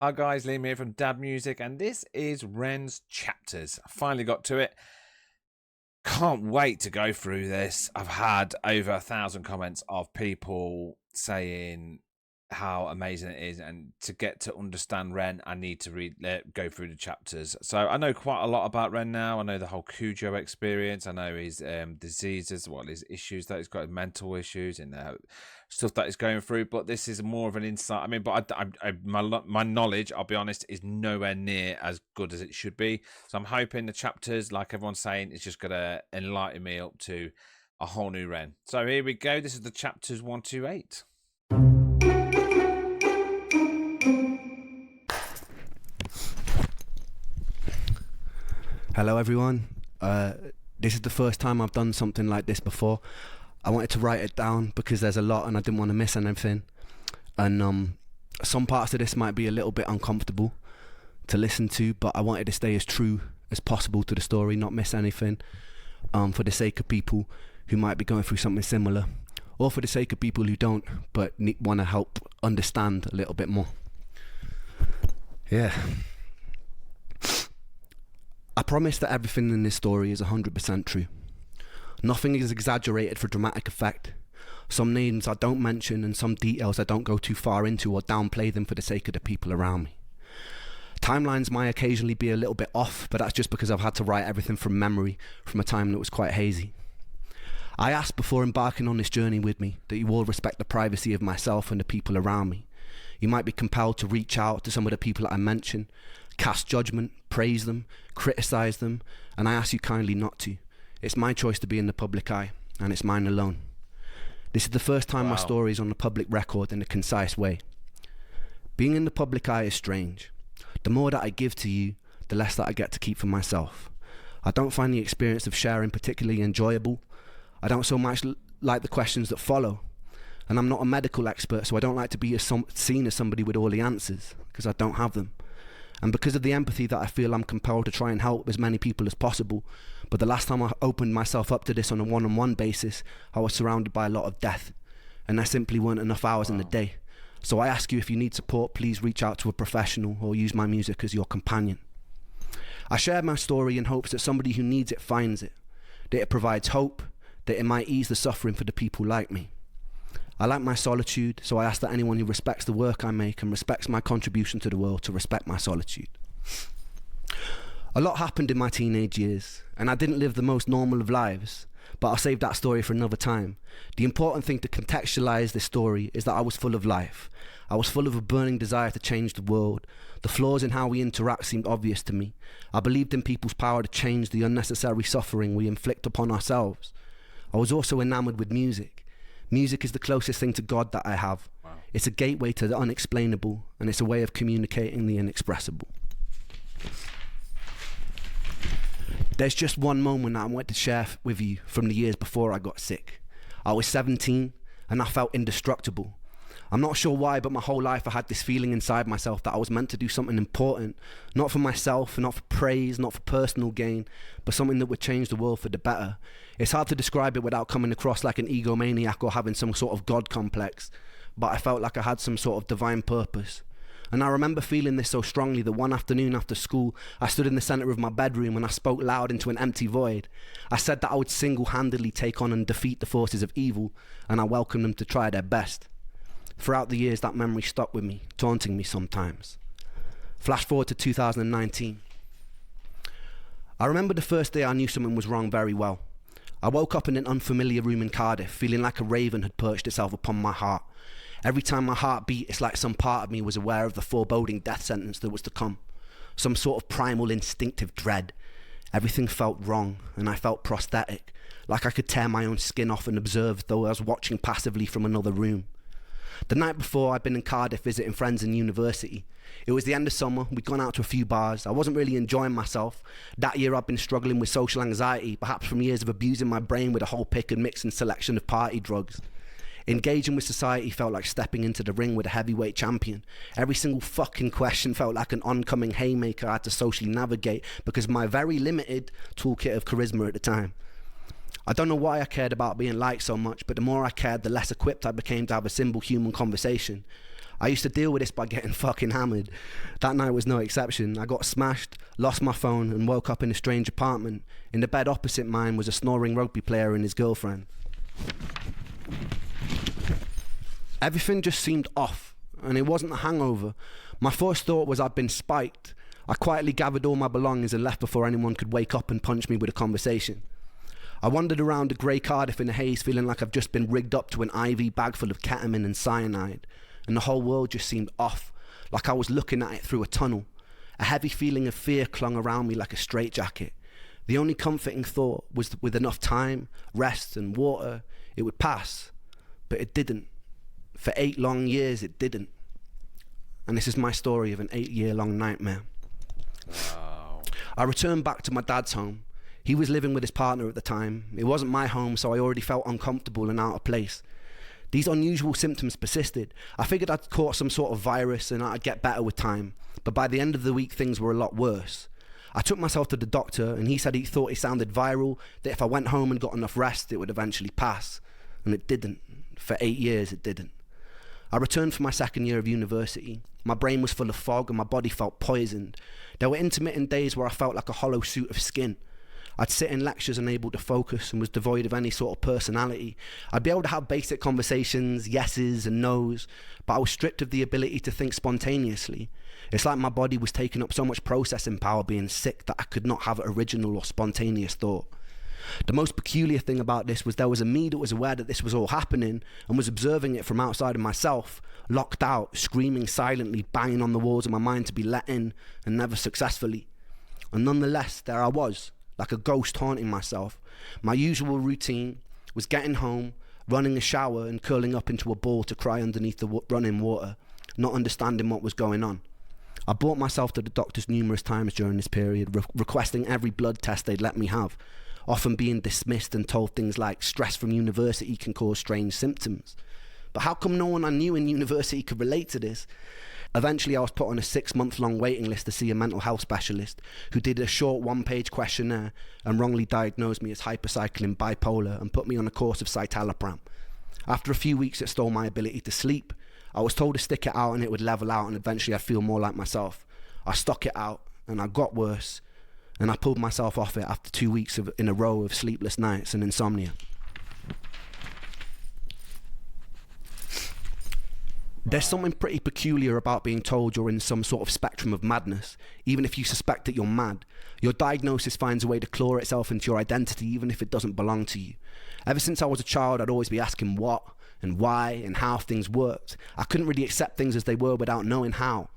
Hi guys, Liam here from Dad Music, and this is Ren's Chapters. I finally got to it. Can't wait to go through this. I've had over 1,000 comments of people saying how amazing it is, and to get to understand Ren, I need to go through the chapters. So I know quite a lot about Ren now. I know the whole Cujo experience. I know his diseases, his issues that he's got, his mental issues, and stuff that he's going through. But this is more of an insight. I mean, but my knowledge, I'll be honest, is nowhere near as good as it should be. So I'm hoping the chapters, like everyone's saying, is just gonna enlighten me up to a whole new Ren. So here we go. This is the chapters 1 to 8. Hello everyone, this is the first time I've done something like this before. I wanted to write it down because there's a lot and I didn't want to miss anything, and some parts of this might be a little bit uncomfortable to listen to, but I wanted to stay as true as possible to the story, not miss anything, for the sake of people who might be going through something similar, or for the sake of people who don't but want to help understand a little bit more. Yeah. I promise that everything in this story is 100% true. Nothing is exaggerated for dramatic effect. Some names I don't mention and some details I don't go too far into or downplay them for the sake of the people around me. Timelines might occasionally be a little bit off, but that's just because I've had to write everything from memory from a time that was quite hazy. I asked before embarking on this journey with me that you all respect the privacy of myself and the people around me. You might be compelled to reach out to some of the people that I mention, cast judgment, praise them, criticize them, and I ask you kindly not to. It's my choice to be in the public eye, and it's mine alone. This is the first time my story is on the public record in a concise way. Being in the public eye is strange. The more that I give to you, the less that I get to keep for myself. I don't find the experience of sharing particularly enjoyable. I don't so much like the questions that follow. And I'm not a medical expert, so I don't like to be seen as somebody with all the answers, because I don't have them. And because of the empathy that I feel, I'm compelled to try and help as many people as possible. But the last time I opened myself up to this on a one-on-one basis, I was surrounded by a lot of death. And there simply weren't enough hours in the day. So I ask you, if you need support, please reach out to a professional or use my music as your companion. I share my story in hopes that somebody who needs it finds it, that it provides hope, that it might ease the suffering for the people like me. I like my solitude, so I ask that anyone who respects the work I make and respects my contribution to the world to respect my solitude. A lot happened in my teenage years, and I didn't live the most normal of lives, but I'll save that story for another time. The important thing to contextualize this story is that I was full of life. I was full of a burning desire to change the world. The flaws in how we interact seemed obvious to me. I believed in people's power to change the unnecessary suffering we inflict upon ourselves. I was also enamored with music. Music is the closest thing to God that I have. Wow. It's a gateway to the unexplainable, and it's a way of communicating the inexpressible. There's just one moment that I want to share with you from the years before I got sick. I was 17, and I felt indestructible. I'm not sure why, but my whole life I had this feeling inside myself that I was meant to do something important, not for myself, not for praise, not for personal gain, but something that would change the world for the better. It's hard to describe it without coming across like an egomaniac or having some sort of God complex, but I felt like I had some sort of divine purpose. And I remember feeling this so strongly that one afternoon after school, I stood in the center of my bedroom and I spoke loud into an empty void. I said that I would single-handedly take on and defeat the forces of evil, and I welcomed them to try their best. Throughout the years, that memory stuck with me, taunting me sometimes. Flash forward to 2019. I remember the first day I knew something was wrong very well. I woke up in an unfamiliar room in Cardiff, feeling like a raven had perched itself upon my heart. Every time my heart beat, it's like some part of me was aware of the foreboding death sentence that was to come. Some sort of primal instinctive dread. Everything felt wrong, and I felt prosthetic, like I could tear my own skin off and observe though I was watching passively from another room. The night before, I'd been in Cardiff visiting friends in university. It was the end of summer, we'd gone out to a few bars. I wasn't really enjoying myself. That year I'd been struggling with social anxiety, perhaps from years of abusing my brain with a whole pick and mix and selection of party drugs. Engaging with society felt like stepping into the ring with a heavyweight champion. Every single fucking question felt like an oncoming haymaker I had to socially navigate because of my very limited toolkit of charisma at the time. I don't know why I cared about being liked so much, but the more I cared, the less equipped I became to have a simple human conversation. I used to deal with this by getting fucking hammered. That night was no exception. I got smashed, lost my phone, and woke up in a strange apartment. In the bed opposite mine was a snoring rugby player and his girlfriend. Everything just seemed off, and it wasn't a hangover. My first thought was I'd been spiked. I quietly gathered all my belongings and left before anyone could wake up and punch me with a conversation. I wandered around a grey Cardiff in a haze, feeling like I've just been rigged up to an IV bag full of ketamine and cyanide, and the whole world just seemed off, like I was looking at it through a tunnel. A heavy feeling of fear clung around me like a straitjacket. The only comforting thought was that with enough time, rest and water, it would pass. But it didn't. For 8 long years, it didn't. And this is my story of an 8-year-long nightmare. Wow. I returned back to my dad's home. He was living with his partner at the time. It wasn't my home, so I already felt uncomfortable and out of place. These unusual symptoms persisted. I figured I'd caught some sort of virus and I'd get better with time. But by the end of the week, things were a lot worse. I took myself to the doctor and he said he thought it sounded viral, that if I went home and got enough rest, it would eventually pass. And it didn't. For 8 years, it didn't. I returned for my second year of university. My brain was full of fog and my body felt poisoned. There were intermittent days where I felt like a hollow suit of skin. I'd sit in lectures unable to focus and was devoid of any sort of personality. I'd be able to have basic conversations, yeses and nos, but I was stripped of the ability to think spontaneously. It's like my body was taking up so much processing power being sick that I could not have original or spontaneous thought. The most peculiar thing about this was there was a me that was aware that this was all happening and was observing it from outside of myself, locked out, screaming silently, banging on the walls of my mind to be let in, and never successfully. And nonetheless, there I was, like a ghost haunting myself. My usual routine was getting home, running a shower and curling up into a ball to cry underneath the running water, not understanding what was going on. I brought myself to the doctors numerous times during this period, requesting every blood test they'd let me have, often being dismissed and told things like stress from university can cause strange symptoms. But how come no one I knew in university could relate to this? Eventually, I was put on a 6-month-long waiting list to see a mental health specialist who did a short 1-page questionnaire and wrongly diagnosed me as hypercycling bipolar and put me on a course of citalopram. After a few weeks, it stole my ability to sleep. I was told to stick it out and it would level out and eventually I'd feel more like myself. I stuck it out and I got worse, and I pulled myself off it after 2 weeks in a row of sleepless nights and insomnia. There's something pretty peculiar about being told you're in some sort of spectrum of madness. Even if you suspect that you're mad, your diagnosis finds a way to claw itself into your identity even if it doesn't belong to you. Ever since I was a child, I'd always be asking what and why and how things worked. I couldn't really accept things as they were without knowing how.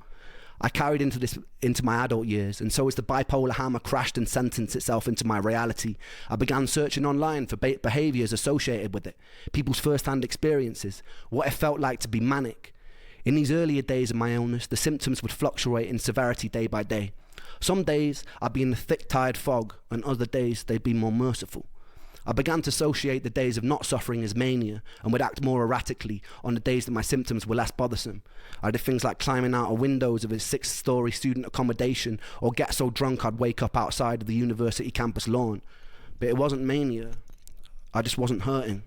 I carried into my adult years, and so as the bipolar hammer crashed and sentenced itself into my reality, I began searching online for behaviours associated with it, people's first-hand experiences, what it felt like to be manic. In these earlier days of my illness, the symptoms would fluctuate in severity day by day. Some days I'd be in the thick, tired fog, and other days they'd be more merciful. I began to associate the days of not suffering as mania and would act more erratically on the days that my symptoms were less bothersome. I did things like climbing out of windows of a 6-story student accommodation or get so drunk I'd wake up outside of the university campus lawn. But it wasn't mania. I just wasn't hurting.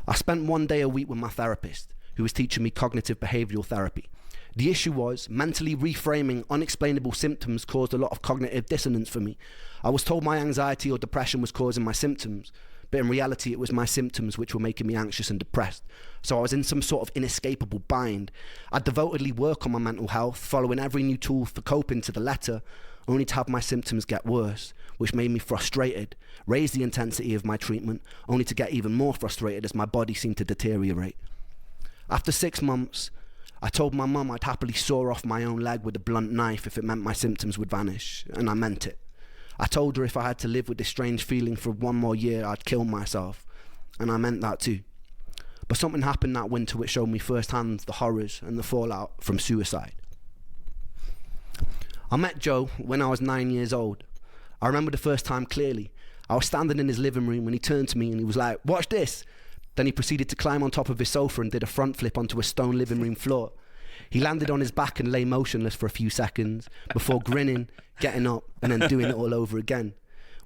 I spent 1 day a week with my therapist, who was teaching me cognitive behavioural therapy. The issue was, mentally reframing unexplainable symptoms caused a lot of cognitive dissonance for me. I was told my anxiety or depression was causing my symptoms, but in reality it was my symptoms which were making me anxious and depressed. So I was in some sort of inescapable bind. I'd devotedly work on my mental health, following every new tool for coping to the letter, only to have my symptoms get worse, which made me frustrated, raise the intensity of my treatment, only to get even more frustrated as my body seemed to deteriorate. After 6 months, I told my mum I'd happily saw off my own leg with a blunt knife if it meant my symptoms would vanish, and I meant it. I told her if I had to live with this strange feeling for 1 more year, I'd kill myself, and I meant that too. But something happened that winter which showed me firsthand the horrors and the fallout from suicide. I met Joe when I was 9 years old. I remember the first time clearly. I was standing in his living room and he turned to me and he was like, "Watch this." Then he proceeded to climb on top of his sofa and did a front flip onto a stone living room floor. He landed on his back and lay motionless for a few seconds before grinning, getting up, and then doing it all over again.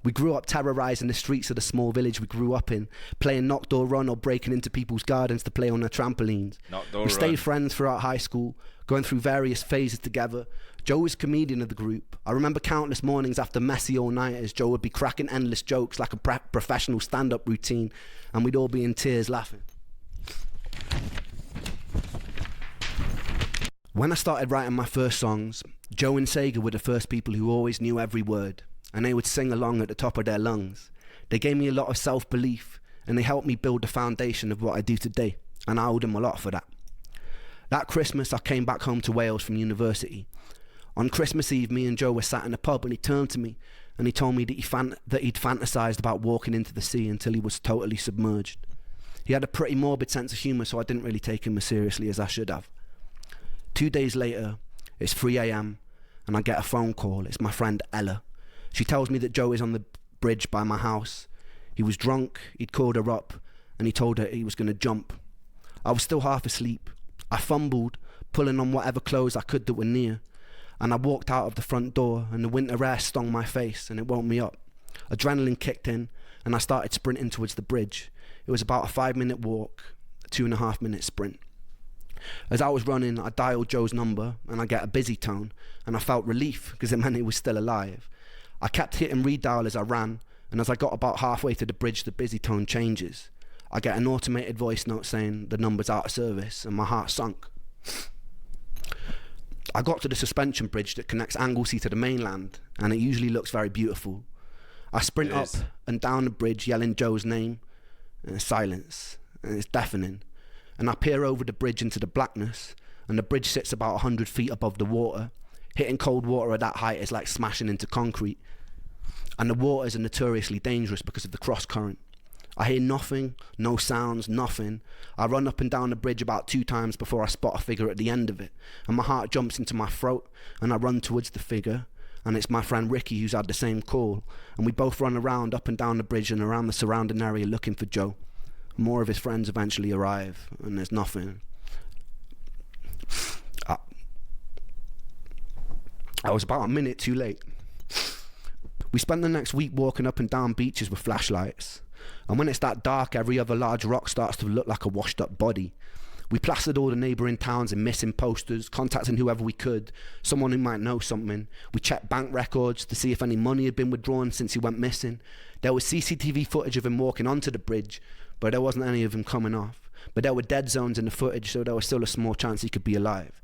We grew up terrorising the streets of the small village we grew up in, playing knock door run or breaking into people's gardens to play on their trampolines. We stayed friends throughout high school, going through various phases together. Joe was comedian of the group. I remember countless mornings after messy all-nighters, Joe would be cracking endless jokes like a professional stand-up routine, and we'd all be in tears laughing. When I started writing my first songs, Joe and Sega were the first people who always knew every word, and they would sing along at the top of their lungs. They gave me a lot of self-belief, and they helped me build the foundation of what I do today, and I owe them a lot for that. That Christmas, I came back home to Wales from university. On Christmas Eve, me and Joe were sat in a pub, and he turned to me, and he told me that he'd fantasized about walking into the sea until he was totally submerged. He had a pretty morbid sense of humour, so I didn't really take him as seriously as I should have. 2 days later, it's 3 a.m, and I get a phone call. It's my friend Ella. She tells me that Joe is on the bridge by my house. He was drunk, he'd called her up, and he told her he was going to jump. I was still half asleep. I fumbled, pulling on whatever clothes I could that were near, and I walked out of the front door, and the winter air stung my face, and it woke me up. Adrenaline kicked in, and I started sprinting towards the bridge. It was about a 5-minute walk, a 2.5-minute sprint. As I was running, I dialed Joe's number, and I get a busy tone, and I felt relief because it meant he was still alive. I kept hitting redial as I ran, and as I got about halfway to the bridge, the busy tone changes. I get an automated voice note saying the number's out of service, and my heart sunk. I got to the suspension bridge that connects Anglesey to the mainland, and it usually looks very beautiful. I sprint up and down the bridge yelling Joe's name, and silence, and it's deafening. And I peer over the bridge into the blackness, and the bridge sits about 100 feet above the water. Hitting cold water at that height is like smashing into concrete. And the waters are notoriously dangerous because of the cross current. I hear nothing, no sounds, nothing. I run up and down the bridge about 2 times before I spot a figure at the end of it, and my heart jumps into my throat, and I run towards the figure, and it's my friend Ricky who's had the same call, and we both run around up and down the bridge and around the surrounding area looking for Joe. More of his friends eventually arrive, and there's nothing. I was about a minute too late. We spent the next week walking up and down beaches with flashlights, and when it's that dark, every other large rock starts to look like a washed up body. We plastered all the neighbouring towns in missing posters, contacting whoever we could, someone who might know something. We checked bank records to see if any money had been withdrawn since he went missing. There was CCTV footage of him walking onto the bridge, but there wasn't any of him coming off. But there were dead zones in the footage, so there was still a small chance he could be alive.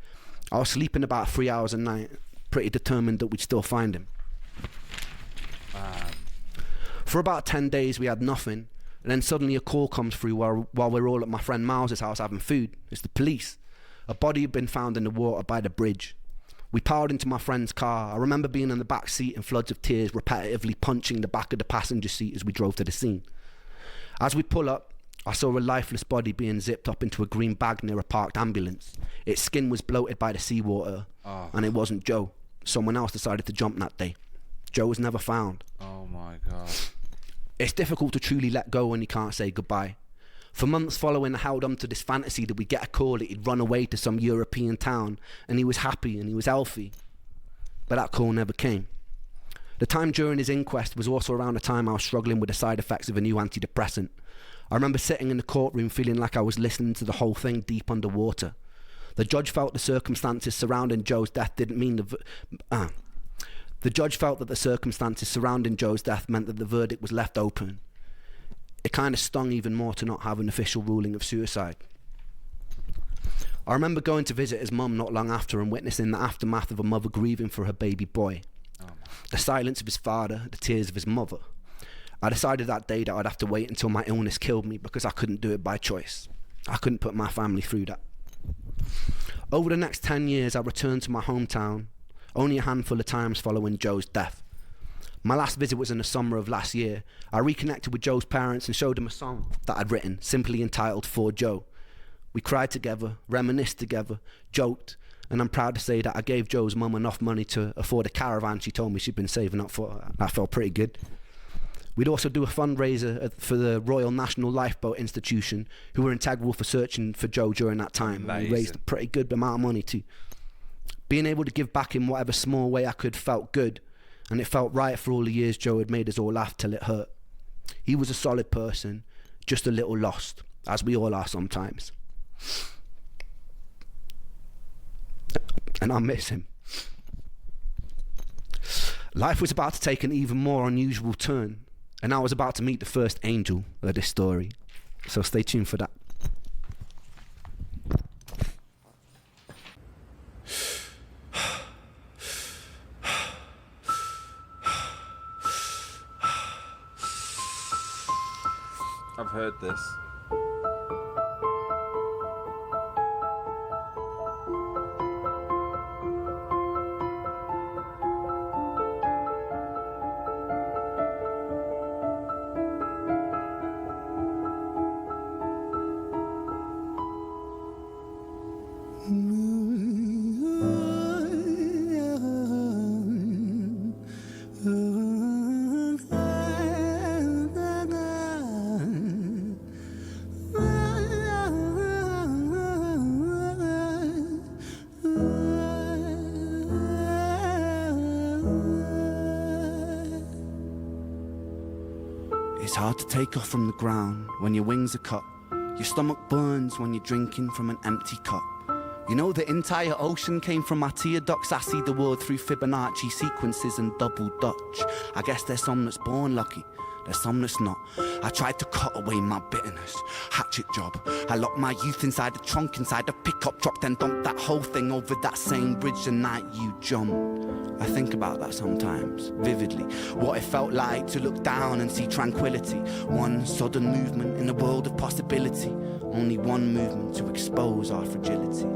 I was sleeping about 3 hours a night, pretty determined that we'd still find him. For about 10 days we had nothing, and then suddenly a call comes through while we're all at my friend Miles's house having food. It's the police. A body had been found in the water by the bridge. We piled into my friend's car. I remember being in the back seat in floods of tears, repetitively punching the back of the passenger seat as we drove to the scene. As we pull up, I saw a lifeless body being zipped up into a green bag near a parked ambulance. Its skin was bloated by the seawater, and it wasn't Joe. Someone else decided to jump that day. Joe was never found. Oh my God. It's difficult to truly let go when you can't say goodbye. For months following, I held on to this fantasy that we'd get a call that he'd run away to some European town, and he was happy and he was healthy. But that call never came. The time during his inquest was also around the time I was struggling with the side effects of a new antidepressant. I remember sitting in the courtroom feeling like I was listening to the whole thing deep underwater. The judge felt the circumstances surrounding Joe's death didn't mean The judge felt that the circumstances surrounding Joe's death meant that the verdict was left open. It kind of stung even more to not have an official ruling of suicide. I remember going to visit his mum not long after and witnessing the aftermath of a mother grieving for her baby boy. The silence of his father, the tears of his mother. I decided that day that I'd have to wait until my illness killed me because I couldn't do it by choice. I couldn't put my family through that. Over the next 10 years, I returned to my hometown, only a handful of times following Joe's death. My last visit was in the summer of last year. I reconnected with Joe's parents and showed them a song that I'd written, simply entitled For Joe. We cried together, reminisced together, joked, and I'm proud to say that I gave Joe's mum enough money to afford a caravan she told me she'd been saving up for. That felt pretty good. We'd also do a fundraiser for the Royal National Lifeboat Institution, who were integral for searching for Joe during that time. And we raised a pretty good amount of money too. Being able to give back in whatever small way I could felt good, and it felt right for all the years Joe had made us all laugh till it hurt. He was a solid person, just a little lost, as we all are sometimes. And I miss him. Life was about to take an even more unusual turn, and I was about to meet the first angel of this story. So stay tuned for that. I've heard this. It's hard to take off from the ground when your wings are cut. Your stomach burns when you're drinking from an empty cup. You know the entire ocean came from my tear ducts. I see the world through Fibonacci sequences and double Dutch. I guess there's some that's born lucky, there's some that's not. I tried to cut away my bitterness, hatchet job. I locked my youth inside the trunk, inside the pickup truck, then dumped that whole thing over that same bridge the night you jumped. I think about that sometimes, vividly. What it felt like to look down and see tranquility. One sudden movement in a world of possibility. Only one movement to expose our fragility.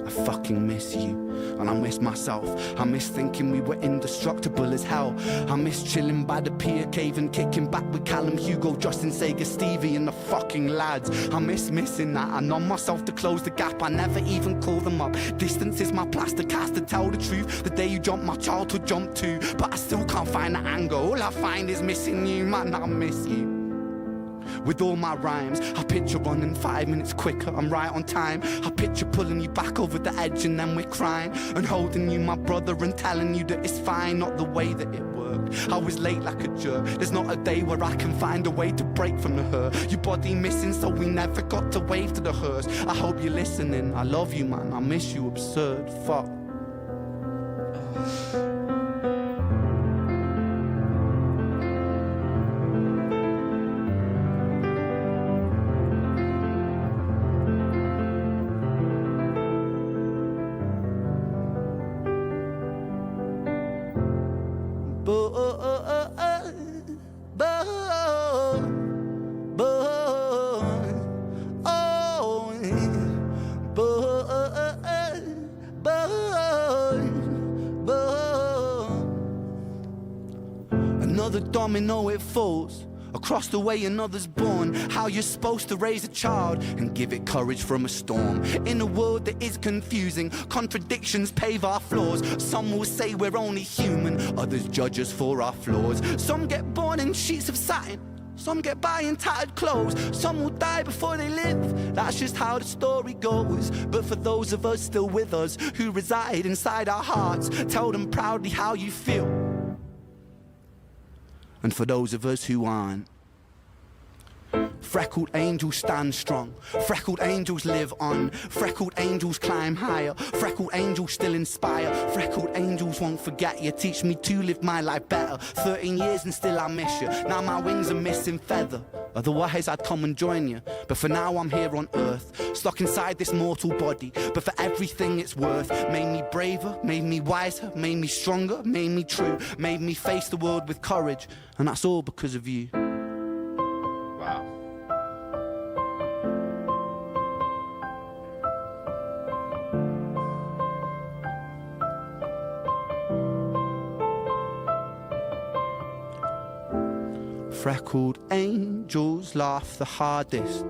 I fucking miss you, and I miss myself. I miss thinking we were indestructible as hell. I miss chilling by the pier cave and kicking back with Callum, Hugo, Justin, Sega, Stevie and the fucking lads. I miss missing that. I numb myself to close the gap. I never even call them up. Distance is my plaster cast, to tell the truth. The day you jumped, my childhood jumped too. But I still can't find the anger. All I find is missing you, man, I miss you. With all my rhymes, I picture running 5 minutes quicker, I'm right on time. I picture pulling you back over the edge and then we're crying. And holding you, my brother, and telling you that it's fine, not the way that it worked. I was late like a jerk, there's not a day where I can find a way to break from the hurt. Your body missing, so we never got to wave to the hearse. I hope you're listening, I love you, man, I miss you, absurd, fuck. Another domino, it falls. Across the way another's born. How you're supposed to raise a child and give it courage from a storm. In a world that is confusing, contradictions pave our flaws. Some will say we're only human, others judge us for our flaws. Some get born in sheets of satin, some get by in tattered clothes. Some will die before they live, that's just how the story goes. But for those of us still with us, who reside inside our hearts, tell them proudly how you feel. And for those of us who aren't, freckled angels stand strong, freckled angels live on, freckled angels climb higher, freckled angels still inspire, freckled angels won't forget you, teach me to live my life better. 13 years and still I miss you, now my wings are missing feather. Otherwise I'd come and join you, but for now I'm here on earth, stuck inside this mortal body. But for everything it's worth, made me braver, made me wiser, made me stronger, made me true, made me face the world with courage, and that's all because of you. Wow. Freckled angels laugh the hardest,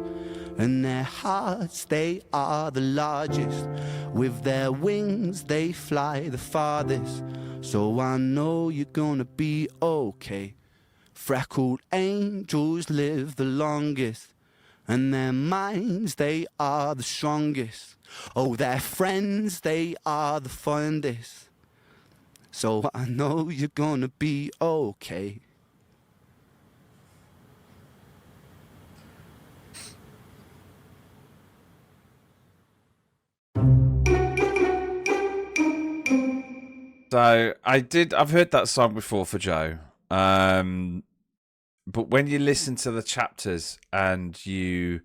and their hearts, they are the largest. With their wings, they fly the farthest. So I know you're gonna be okay. Freckled angels live the longest, and their minds, they are the strongest. Oh, their friends, they are the fondest. So I know you're gonna be okay. So I've heard that song before for Joe. But when you listen to the chapters and you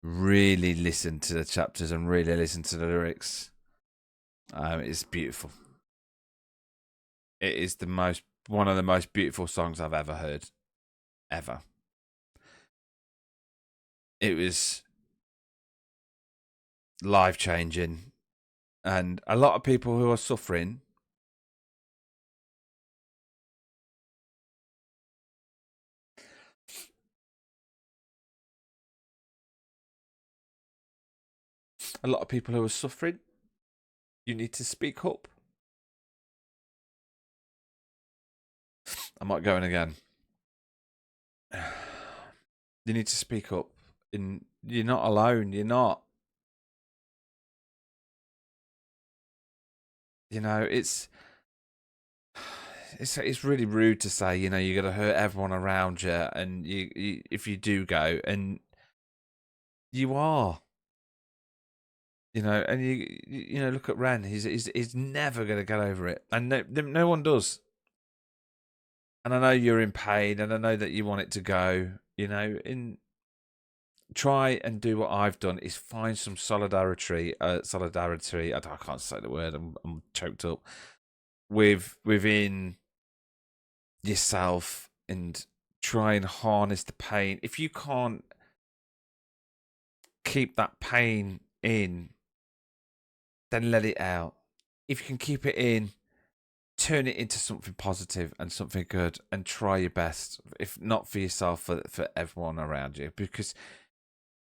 really listen to the chapters and really listen to the lyrics, it's beautiful. It is one of the most beautiful songs I've ever heard. Ever. It was life changing. And a lot of people who are suffering, you need to speak up. I might go in again. You need to speak up. You're not alone. You're not. You know, it's really rude to say, you know, you're gonna hurt everyone around you, and you if you do go, and you are. You know, and you know, look at Ren. He's never gonna get over it, and no one does. And I know you're in pain, and I know that you want it to go. You know, try and do what I've done is find some solidarity. Solidarity. I can't say the word. I'm choked up. Within yourself, and try and harness the pain. If you can't keep that pain in, then let it out. If you can keep it in, turn it into something positive and something good, and try your best. If not for yourself, for everyone around you, because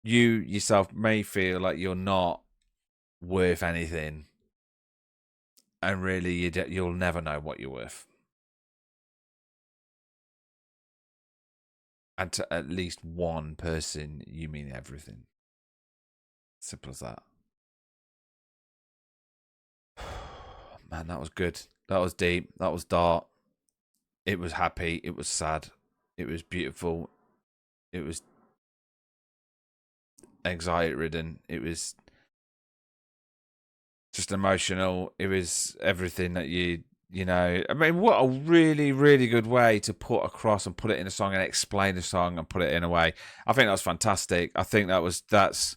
you yourself may feel like you're not worth anything, and really you'll never know what you're worth. And to at least one person, you mean everything. Simple as that. Man, that was good. That was deep. That was dark. It was happy. It was sad. It was beautiful. It was anxiety ridden. It was just emotional. It was everything that you know. I mean, what a really, really good way to put across and put it in a song and explain the song and put it in a way. I think that's fantastic. I think that's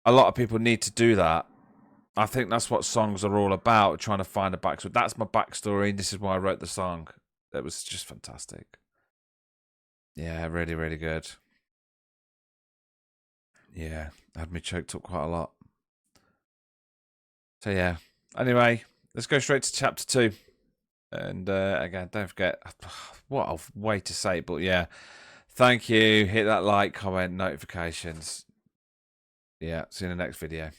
a lot of people need to do that. I think that's what songs are all about, trying to find a backstory. That's my backstory, and this is why I wrote the song. That was just fantastic. Yeah, really, really good. Yeah, had me choked up quite a lot. So yeah. Anyway, let's go straight to chapter 2. And again, don't forget, what a way to say it, but yeah. Thank you. Hit that like, comment, notifications. Yeah, see you in the next video.